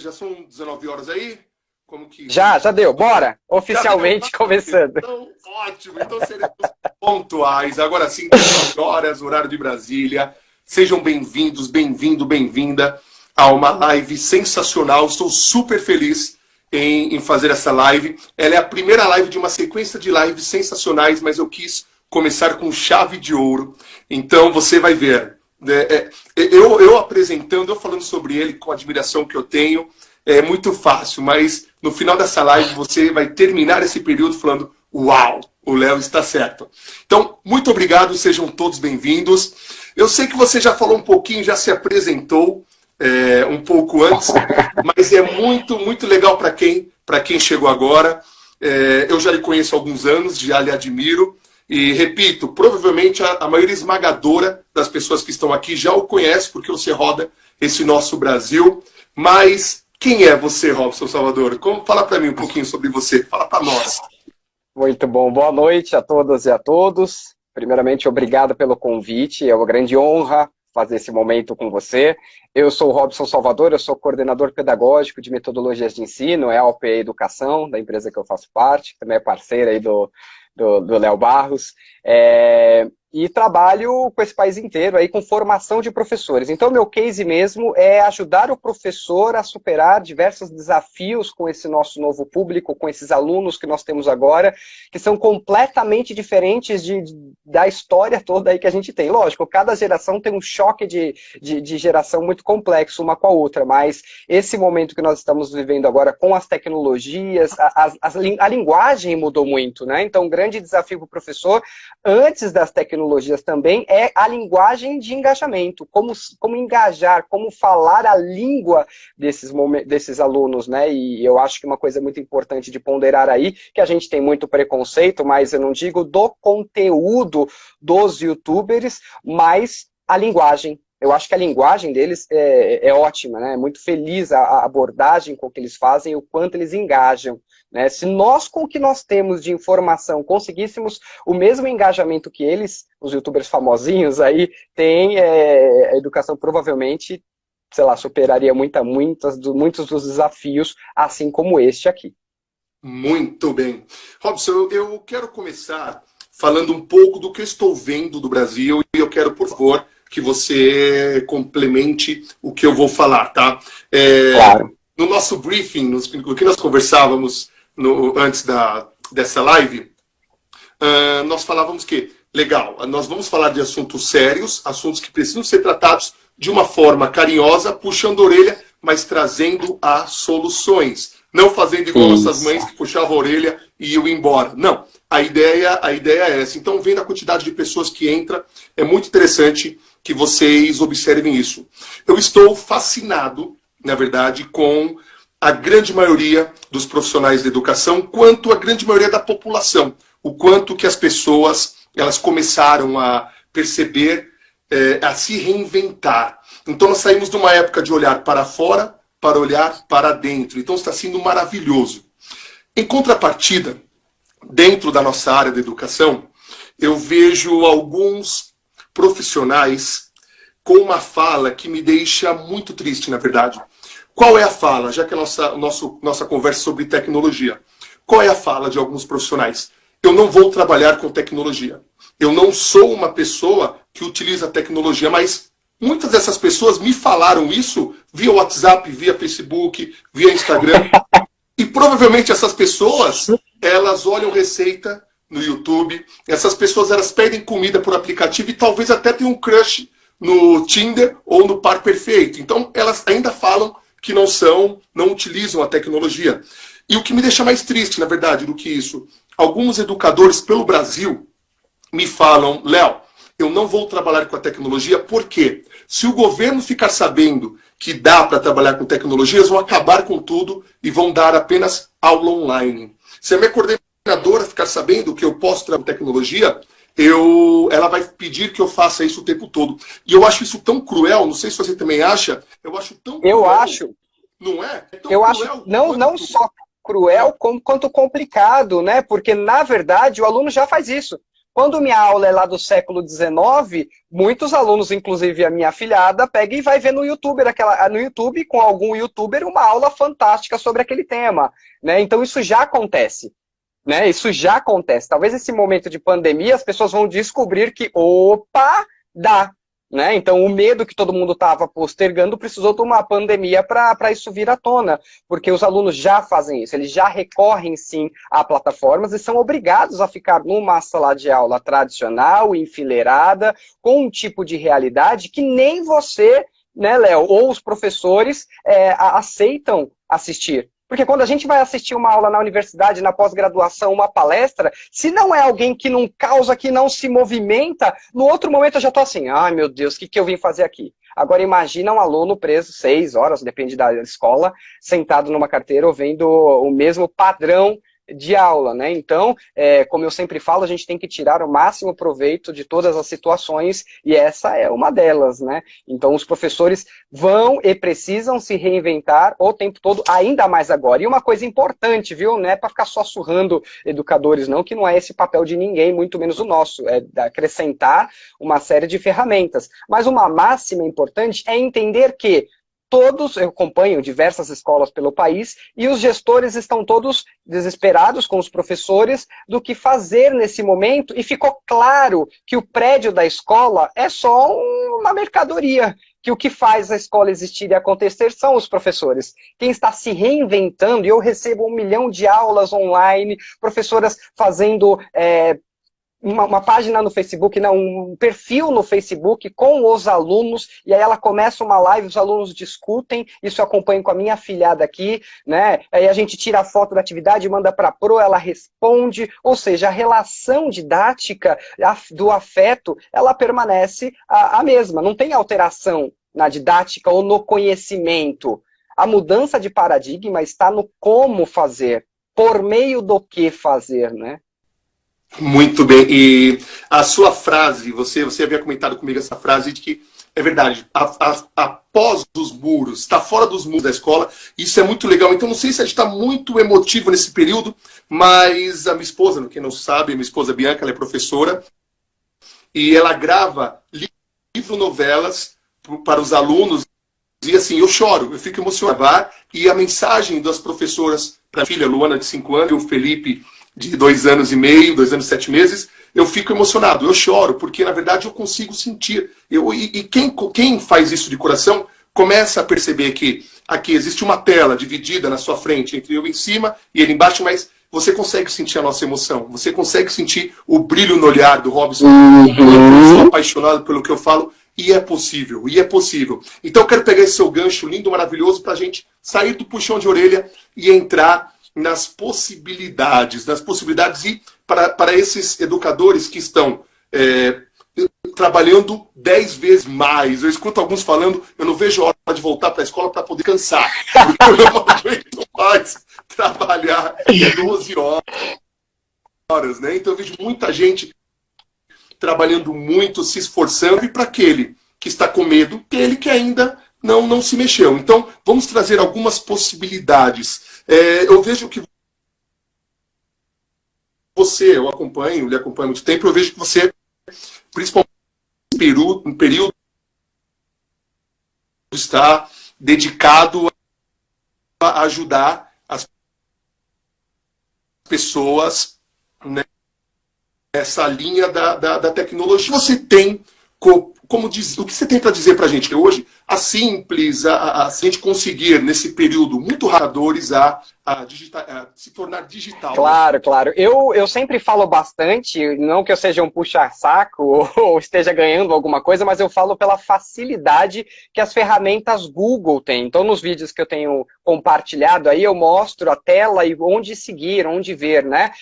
Já são 19 horas aí? Como que... Já deu. Bora! Oficialmente começando. Então, ótimo. Então seremos pontuais. Agora sim, 19 horas, horário de Brasília. Sejam bem-vindos, bem-vinda a uma live sensacional. Estou super feliz em fazer essa live. Ela é a primeira live de uma sequência de lives sensacionais, mas eu quis começar com chave de ouro. Então você vai ver. Eu apresentando, eu falando sobre ele com a admiração que eu tenho, é muito fácil, mas no final dessa live você vai terminar esse período falando: uau, o Léo está certo. Então, muito obrigado, sejam todos bem-vindos. Eu sei que você já falou um pouquinho, já se apresentou um pouco antes, mas é muito legal para quem chegou agora. Eu já lhe conheço há alguns anos, já lhe admiro. E, repito, provavelmente a maioria esmagadora das pessoas que estão aqui já o conhece, porque você roda esse nosso Brasil. Mas quem é você, Robson Salvador? Fala para mim um pouquinho sobre você. Fala para nós. Muito bom. Boa noite a todas e a todos. Primeiramente, obrigado pelo convite. É uma grande honra fazer esse momento com você. Eu sou o Robson Salvador, eu sou coordenador pedagógico de metodologias de ensino, é a OPE Educação, da empresa que eu faço parte, que também é parceira aí do Léo Barros, e trabalho com esse país inteiro aí com formação de professores. Então, meu case mesmo é ajudar o professor a superar diversos desafios com esse nosso novo público, com esses alunos que nós temos agora, que são completamente diferentes da história toda aí que a gente tem. Lógico, cada geração tem um choque de geração muito complexo uma com a outra, mas esse momento que nós estamos vivendo agora com as tecnologias, a linguagem mudou muito, né? Então, um grande desafio para o professor, antes das tecnologias também, é a linguagem de engajamento, como engajar, como falar a língua desses alunos, né? E eu acho que uma coisa muito importante de ponderar aí, que a gente tem muito preconceito, mas eu não digo do conteúdo dos youtubers, mas a linguagem. Eu acho que a linguagem deles é ótima, né? É muito feliz a abordagem com que eles fazem e o quanto eles engajam, né? Se nós, com o que nós temos de informação, conseguíssemos o mesmo engajamento que eles, os youtubers famosinhos aí, têm, a educação provavelmente, sei lá, superaria muitos dos desafios, assim como este aqui. Muito bem. Robson, eu quero começar falando um pouco do que eu estou vendo do Brasil e eu quero, por favor, que você complemente o que eu vou falar, tá? Claro. No nosso briefing, no que nós conversávamos antes dessa live, nós falávamos que, legal, nós vamos falar de assuntos sérios, assuntos que precisam ser tratados de uma forma carinhosa, puxando a orelha, mas trazendo as soluções. Não fazendo igual nossas mães que puxavam a orelha e iam embora. Não, a ideia é essa. Então, vendo a quantidade de pessoas que entra, é muito interessante que vocês observem isso. Eu estou fascinado, na verdade, com a grande maioria dos profissionais da educação, quanto a grande maioria da população. O quanto que as pessoas elas começaram a perceber, a se reinventar. Então, nós saímos de uma época de olhar para fora, para olhar para dentro. Então, está sendo maravilhoso. Em contrapartida, dentro da nossa área da educação, eu vejo alguns profissionais com uma fala que me deixa muito triste, na verdade. Qual é a fala? Já que a nossa conversa sobre tecnologia. Qual é a fala de alguns profissionais? Eu não vou trabalhar com tecnologia. Eu não sou uma pessoa que utiliza tecnologia, mas muitas dessas pessoas me falaram isso via WhatsApp, via Facebook, via Instagram. E provavelmente essas pessoas, elas olham receita no YouTube, essas pessoas elas pedem comida por aplicativo e talvez até tenham um crush no Tinder ou no Par Perfeito. Então elas ainda falam que não utilizam a tecnologia. E o que me deixa mais triste, na verdade, do que isso, alguns educadores pelo Brasil me falam: Léo, eu não vou trabalhar com a tecnologia, porque se o governo ficar sabendo que dá para trabalhar com tecnologia, eles vão acabar com tudo e vão dar apenas aula online. Se a minha coordenadora ficar sabendo que eu posso trabalhar com tecnologia, ela vai pedir que eu faça isso o tempo todo. E eu acho isso tão cruel, não sei se você também acha, eu acho tão cruel. Eu acho. Não é? É tão eu cruel, acho, não só cruel, quanto complicado, né? Porque, na verdade, o aluno já faz isso. Quando minha aula é lá do século XIX, muitos alunos, inclusive a minha afilhada, pega e vai ver no YouTube, no YouTube, com algum youtuber, uma aula fantástica sobre aquele tema, né? Então isso já acontece. Né? Isso já acontece. Talvez esse momento de pandemia as pessoas vão descobrir que, opa, dá. Né? Então o medo que todo mundo estava postergando precisou de uma pandemia para isso vir à tona. Porque os alunos já fazem isso, eles já recorrem sim a plataformas e são obrigados a ficar numa sala de aula tradicional, enfileirada, com um tipo de realidade que nem você, né, Léo, ou os professores aceitam assistir. Porque quando a gente vai assistir uma aula na universidade, na pós-graduação, uma palestra, se não é alguém que não causa, que não se movimenta, no outro momento eu já estou assim, ai meu Deus, o que eu vim fazer aqui? Agora imagina um aluno preso 6 horas, depende da escola, sentado numa carteira, ouvindo o mesmo padrão de aula, né? Então, como eu sempre falo, a gente tem que tirar o máximo proveito de todas as situações e essa é uma delas, né? Então, os professores vão e precisam se reinventar o tempo todo, ainda mais agora. E uma coisa importante, viu? Não é para ficar só surrando educadores, não, que não é esse papel de ninguém, muito menos o nosso, é acrescentar uma série de ferramentas. Mas uma máxima importante é entender que todos, eu acompanho diversas escolas pelo país, e os gestores estão todos desesperados com os professores do que fazer nesse momento, e ficou claro que o prédio da escola é só uma mercadoria, que o que faz a escola existir e acontecer são os professores. Quem está se reinventando, e eu recebo 1 milhão de aulas online, professoras fazendo uma página no Facebook, não, um perfil no Facebook com os alunos, e aí ela começa uma live, os alunos discutem, isso eu acompanho com a minha afilhada aqui, né? Aí a gente tira a foto da atividade, manda para a pro, ela responde, ou seja, a relação didática do afeto, ela permanece a mesma, não tem alteração na didática ou no conhecimento. A mudança de paradigma está no como fazer, por meio do que fazer, né? Muito bem. E a sua frase, você havia comentado comigo essa frase de que é verdade, após os muros, está fora dos muros da escola, isso é muito legal. Então, não sei se a gente está muito emotivo nesse período, mas a minha esposa, quem não sabe, a minha esposa Bianca, ela é professora, e ela grava livro-novelas para os alunos, e assim, eu choro, eu fico emocionado. E a mensagem das professoras para a filha, Luana, de 5 anos, e o Felipe, de 2 anos e meio, 2 anos e 7 meses, eu fico emocionado, eu choro, porque na verdade eu consigo sentir. Quem faz isso de coração começa a perceber que aqui existe uma tela dividida na sua frente, entre eu em cima e ele embaixo, mas você consegue sentir a nossa emoção, você consegue sentir o brilho no olhar do Robson. Eu sou apaixonado pelo que eu falo, e é possível, e é possível. Então eu quero pegar esse seu gancho lindo, maravilhoso, para a gente sair do puxão de orelha e entrar nas possibilidades e para esses educadores que estão trabalhando 10 vezes mais. Eu escuto alguns falando, eu não vejo a hora de voltar para a escola para poder cansar, porque eu não aguento mais trabalhar 12 horas, né? Então eu vejo muita gente trabalhando muito, se esforçando, e para aquele que está com medo, aquele que ainda não se mexeu. Então, vamos trazer algumas possibilidades. Eu vejo que você, eu acompanho, lhe acompanho há muito tempo, eu vejo que você, principalmente no período, está dedicado a ajudar as pessoas, né, nessa linha da tecnologia. Você tem, como diz, o que você tem para dizer para a gente hoje? A simples, a gente conseguir, nesse período, muito radores a se tornar digital. Claro, claro. Eu sempre falo bastante, não que eu seja um puxa-saco ou esteja ganhando alguma coisa, mas eu falo pela facilidade que as ferramentas Google têm. Então, nos vídeos que eu tenho compartilhado aí, eu mostro a tela e onde seguir, onde ver, né?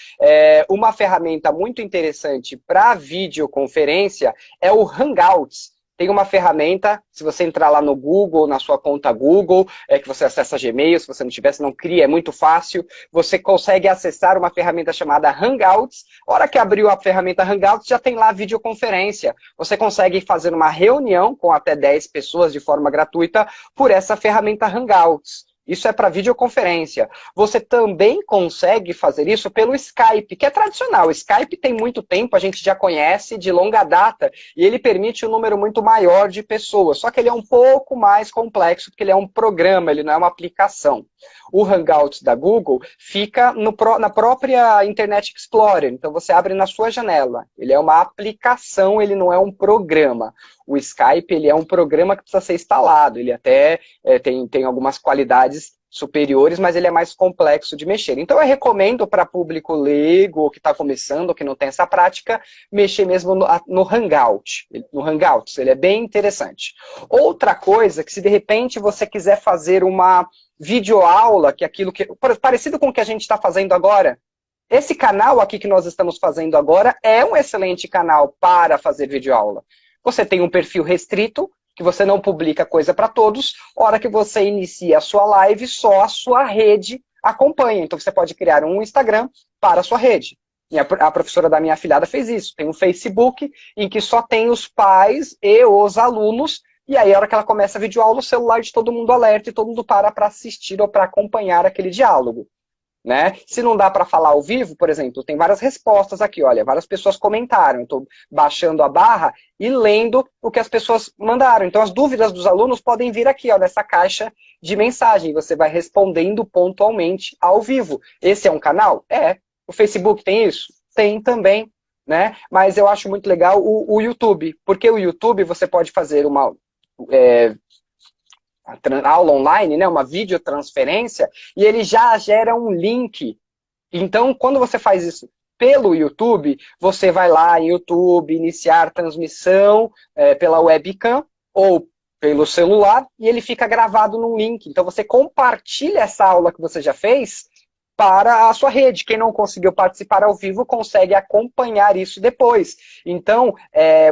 Uma ferramenta muito interessante para videoconferência é o Hangouts. Tem uma ferramenta, se você entrar lá no Google, na sua conta Google, que você acessa Gmail, se você não tiver, se não cria, é muito fácil. Você consegue acessar uma ferramenta chamada Hangouts. A hora que abriu a ferramenta Hangouts, já tem lá videoconferência. Você consegue fazer uma reunião com até 10 pessoas de forma gratuita por essa ferramenta Hangouts. Isso é para videoconferência. Você também consegue fazer isso pelo Skype, que é tradicional. O Skype tem muito tempo, a gente já conhece de longa data, e ele permite um número muito maior de pessoas. Só que ele é um pouco mais complexo, porque ele é um programa, ele não é uma aplicação. O Hangouts da Google fica na própria Internet Explorer. Então você abre na sua janela. Ele é uma aplicação, ele não é um programa. O Skype ele é um programa que precisa ser instalado. Ele até tem algumas qualidades superiores, mas ele é mais complexo de mexer. Então eu recomendo para público leigo, ou que está começando, ou que não tem essa prática, mexer mesmo no Hangout. No Hangouts, ele é bem interessante. Outra coisa, que se de repente você quiser fazer uma videoaula, que é aquilo que parecido com o que a gente está fazendo agora, esse canal aqui que nós estamos fazendo agora é um excelente canal para fazer videoaula. Você tem um perfil restrito, que você não publica coisa para todos, hora que você inicia a sua live, só a sua rede acompanha. Então você pode criar um Instagram para a sua rede. E a professora da minha afilhada fez isso. Tem um Facebook em que só tem os pais e os alunos, e aí a hora que ela começa a videoaula, o celular de todo mundo alerta e todo mundo para assistir ou para acompanhar aquele diálogo. Né? Se não dá para falar ao vivo, por exemplo, tem várias respostas aqui, olha, várias pessoas comentaram, eu estou baixando a barra e lendo o que as pessoas mandaram. Então as dúvidas dos alunos podem vir aqui, ó, nessa caixa de mensagem, você vai respondendo pontualmente ao vivo. Esse é um canal? É. O Facebook tem isso? Tem também, né? Mas eu acho muito legal o YouTube, porque o YouTube você pode fazer uma aula online, né, uma videotransferência, e ele já gera um link. Então, quando você faz isso pelo YouTube, você vai lá em YouTube, iniciar transmissão pela webcam ou pelo celular, e ele fica gravado num link. Então, você compartilha essa aula que você já fez para a sua rede. Quem não conseguiu participar ao vivo consegue acompanhar isso depois. Então,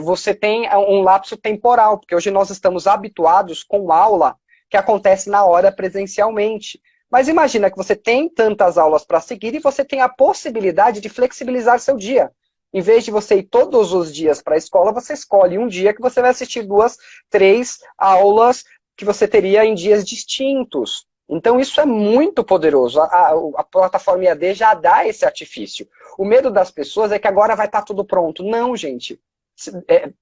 você tem um lapso temporal, porque hoje nós estamos habituados com aula que acontece na hora presencialmente. Mas imagina que você tem tantas aulas para seguir e você tem a possibilidade de flexibilizar seu dia. Em vez de você ir todos os dias para a escola, você escolhe um dia que você vai assistir 2, 3 aulas que você teria em dias distintos. Então isso é muito poderoso. A plataforma EAD já dá esse artifício. O medo das pessoas é que agora vai estar tudo pronto. Não, gente.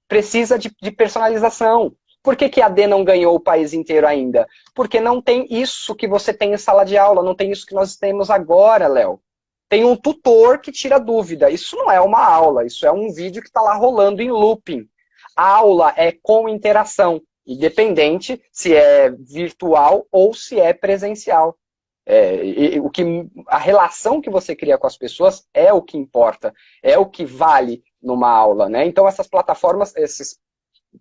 Precisa de personalização. Por que a AD não ganhou o país inteiro ainda? Porque não tem isso que você tem em sala de aula, não tem isso que nós temos agora, Léo. Tem um tutor que tira dúvida. Isso não é uma aula, isso é um vídeo que está lá rolando em looping. A aula é com interação, independente se é virtual ou se é presencial. A relação que você cria com as pessoas é o que importa, é o que vale numa aula, né? Então essas plataformas, esses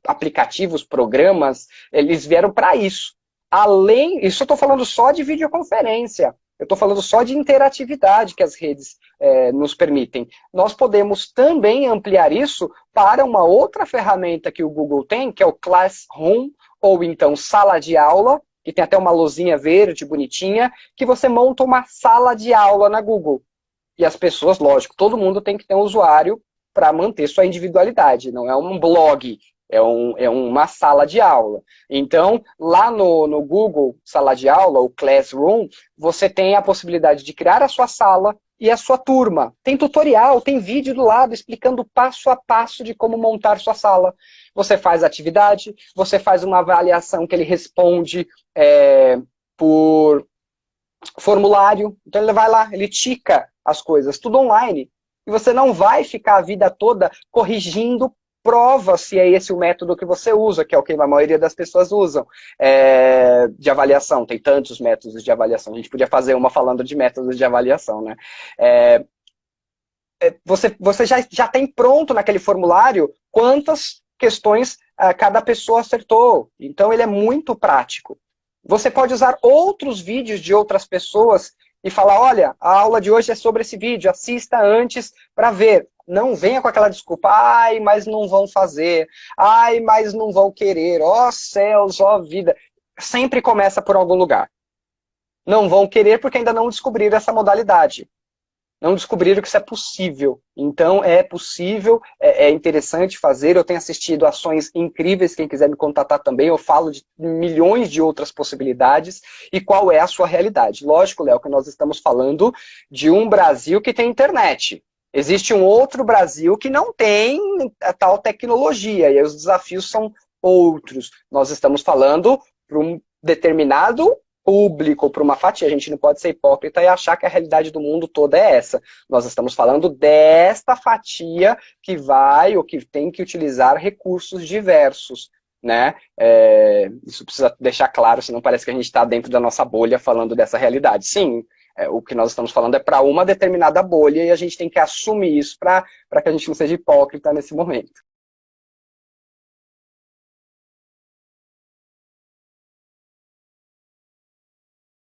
aplicativos, programas, eles vieram para isso. Isso eu estou falando só de videoconferência, eu estou falando só de interatividade que as redes nos permitem. Nós podemos também ampliar isso para uma outra ferramenta que o Google tem, que é o Classroom, ou então sala de aula, que tem até uma luzinha verde bonitinha, que você monta uma sala de aula na Google. E as pessoas, lógico, todo mundo tem que ter um usuário para manter sua individualidade, não é um blog. É uma sala de aula. Então, lá no Google Sala de Aula, o Classroom, você tem a possibilidade de criar a sua sala e a sua turma. Tem tutorial, tem vídeo do lado explicando passo a passo de como montar sua sala. Você faz atividade, você faz uma avaliação que ele responde por formulário. Então ele vai lá, ele tica as coisas, tudo online. E você não vai ficar a vida toda corrigindo prova se é esse o método que você usa, que é o que a maioria das pessoas usam, de avaliação. Tem tantos métodos de avaliação. A gente podia fazer uma falando de métodos de avaliação, né? Você já tem pronto naquele formulário quantas questões cada pessoa acertou. Então ele é muito prático. Você pode usar outros vídeos de outras pessoas e falar, olha, a aula de hoje é sobre esse vídeo, assista antes para ver. Não venha com aquela desculpa, ai, mas não vão fazer, ai, mas não vão querer, ó céus, ó vida. Sempre começa por algum lugar. Não vão querer porque ainda não descobriram essa modalidade. não descobriram que isso é possível. Então, é possível, é interessante fazer. Eu tenho assistido ações incríveis, quem quiser me contatar também, eu falo de milhões de outras possibilidades. E qual é a sua realidade? Lógico, Léo, que nós estamos falando de um Brasil que tem internet. Existe um outro Brasil que não tem a tal tecnologia, e aí os desafios são outros. Nós estamos falando para um determinado público, para uma fatia. A gente não pode ser hipócrita e achar que a realidade do mundo toda é essa. Nós estamos falando desta fatia que vai ou que tem que utilizar recursos diversos, né? Isso precisa deixar claro, senão parece que a gente está dentro da nossa bolha falando dessa realidade. Sim, o que nós estamos falando é para uma determinada bolha e a gente tem que assumir isso para que a gente não seja hipócrita nesse momento.